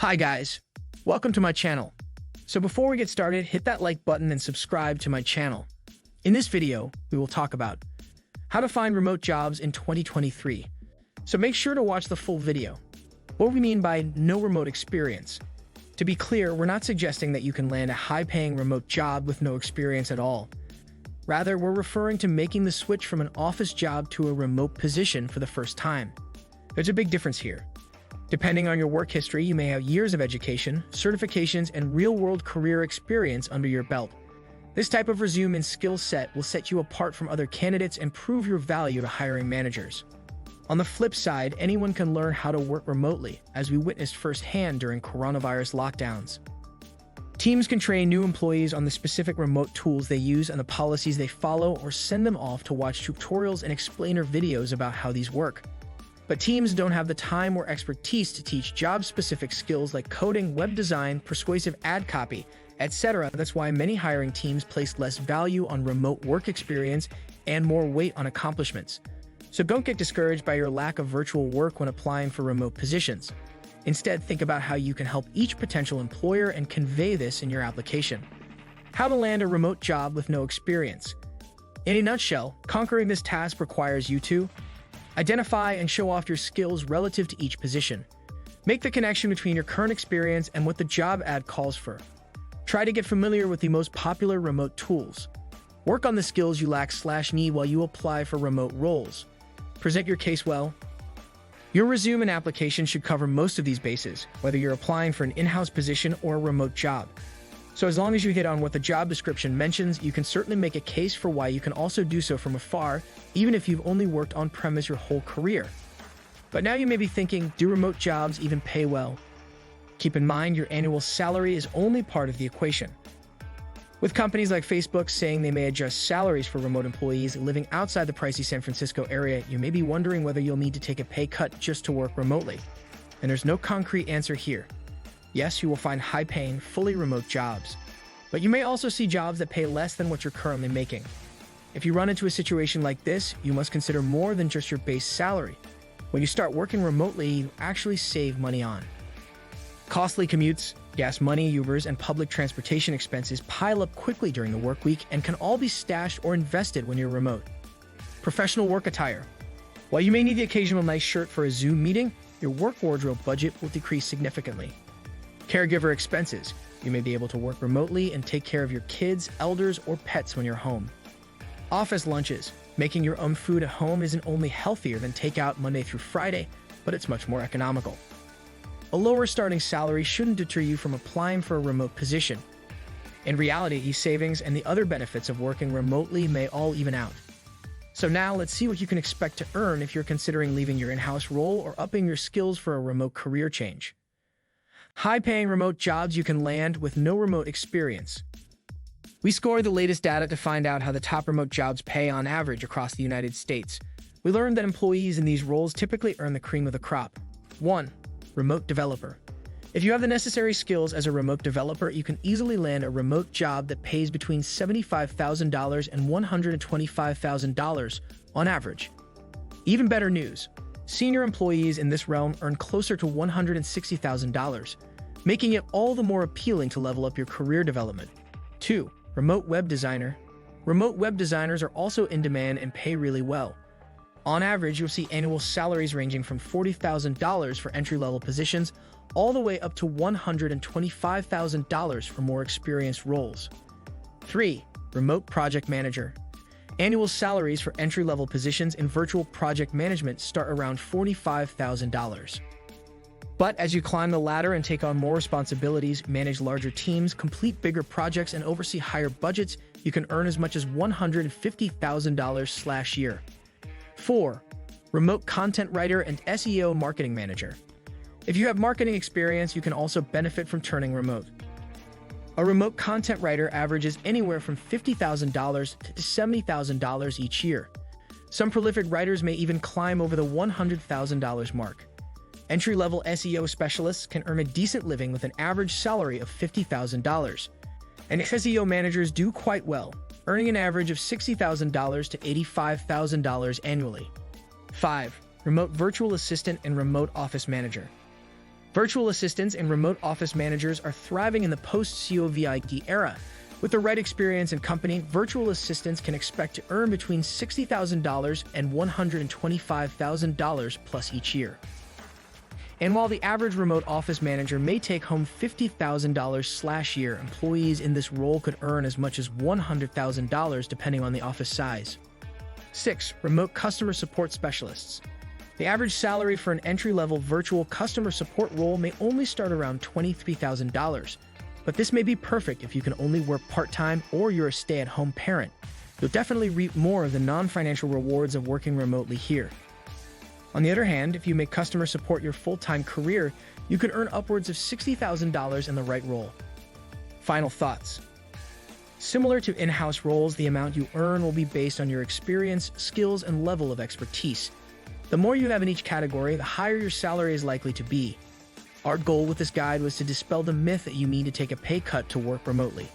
Hi guys, welcome to my channel. So before we get started, hit that like button and subscribe to my channel. In this video, we will talk about how to find remote jobs in 2023. So make sure to watch the full video. What we mean by no remote experience. To be clear, we're not suggesting that you can land a high-paying remote job with no experience at all. Rather, we're referring to making the switch from an office job to a remote position for the first time. There's a big difference here. Depending on your work history, you may have years of education, certifications, and real-world career experience under your belt. This type of resume and skill set will set you apart from other candidates and prove your value to hiring managers. On the flip side, anyone can learn how to work remotely, as we witnessed firsthand during coronavirus lockdowns. Teams can train new employees on the specific remote tools they use and the policies they follow, or send them off to watch tutorials and explainer videos about how these work. But teams don't have the time or expertise to teach job-specific skills like coding, web design, persuasive ad copy, etc. That's why many hiring teams place less value on remote work experience and more weight on accomplishments. So don't get discouraged by your lack of virtual work when applying for remote positions. Instead, think about how you can help each potential employer and convey this in your application. How to land a remote job with no experience. In a nutshell, conquering this task requires you to identify and show off your skills relative to each position. Make the connection between your current experience and what the job ad calls for. Try to get familiar with the most popular remote tools. Work on the skills you lack/need while you apply for remote roles. Present your case well. Your resume and application should cover most of these bases, whether you're applying for an in-house position or a remote job. So as long as you hit on what the job description mentions, you can certainly make a case for why you can also do so from afar, even if you've only worked on-premise your whole career. But now you may be thinking, do remote jobs even pay well? Keep in mind, your annual salary is only part of the equation. With companies like Facebook saying they may adjust salaries for remote employees living outside the pricey San Francisco area, you may be wondering whether you'll need to take a pay cut just to work remotely. And there's no concrete answer here. Yes, you will find high-paying, fully remote jobs, but you may also see jobs that pay less than what you're currently making. If you run into a situation like this, you must consider more than just your base salary. When you start working remotely, you actually save money on costly commutes, gas money, Ubers, and public transportation expenses pile up quickly during the work week and can all be stashed or invested when you're remote. Professional work attire. While you may need the occasional nice shirt for a Zoom meeting, your work wardrobe budget will decrease significantly. Caregiver expenses. You may be able to work remotely and take care of your kids, elders, or pets when you're home. Office lunches. Making your own food at home isn't only healthier than takeout Monday through Friday, but it's much more economical. A lower starting salary shouldn't deter you from applying for a remote position. In reality, these savings and the other benefits of working remotely may all even out. So now let's see what you can expect to earn if you're considering leaving your in-house role or upping your skills for a remote career change. High-paying remote jobs you can land with no remote experience. We scored the latest data to find out how the top remote jobs pay on average across the United States. We learned that employees in these roles typically earn the cream of the crop. 1. Remote developer. If you have the necessary skills as a remote developer, you can easily land a remote job that pays between $75,000 and $125,000 on average. Even better news. Senior employees in this realm earn closer to $160,000, making it all the more appealing to level up your career development. 2. Remote web designer. Remote web designers are also in demand and pay really well. On average, you'll see annual salaries ranging from $40,000 for entry-level positions all the way up to $125,000 for more experienced roles. 3. Remote project manager. Annual salaries for entry-level positions in virtual project management start around $45,000. But as you climb the ladder and take on more responsibilities, manage larger teams, complete bigger projects, and oversee higher budgets, you can earn as much as $150,000/year. 4. Remote content writer and SEO marketing manager. If you have marketing experience, you can also benefit from turning remote. A remote content writer averages anywhere from $50,000 to $70,000 each year. Some prolific writers may even climb over the $100,000 mark. Entry-level SEO specialists can earn a decent living with an average salary of $50,000. And SEO managers do quite well, earning an average of $60,000 to $85,000 annually. 5. Remote virtual assistant and remote office manager. Virtual assistants and remote office managers are thriving in the post-COVID era. With the right experience and company, virtual assistants can expect to earn between $60,000 and $125,000 plus each year. And while the average remote office manager may take home $50,000/year, employees in this role could earn as much as $100,000 depending on the office size. 6. Remote customer support specialists. The average salary for an entry-level virtual customer support role may only start around $23,000, but this may be perfect if you can only work part-time or you're a stay-at-home parent. You'll definitely reap more of the non-financial rewards of working remotely here. On the other hand, if you make customer support your full-time career, you could earn upwards of $60,000 in the right role. Final thoughts. Similar to in-house roles, the amount you earn will be based on your experience, skills, and level of expertise. The more you have in each category, the higher your salary is likely to be. Our goal with this guide was to dispel the myth that you need to take a pay cut to work remotely.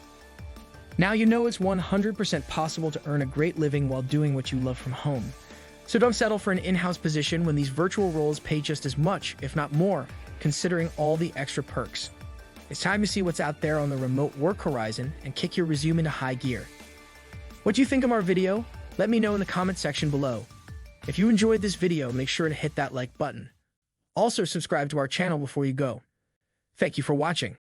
Now you know it's 100% possible to earn a great living while doing what you love from home. So don't settle for an in-house position when these virtual roles pay just as much, if not more, considering all the extra perks. It's time to see what's out there on the remote work horizon and kick your resume into high gear. What do you think of our video? Let me know in the comment section below. If you enjoyed this video, make sure to hit that like button. Also, subscribe to our channel before you go. Thank you for watching.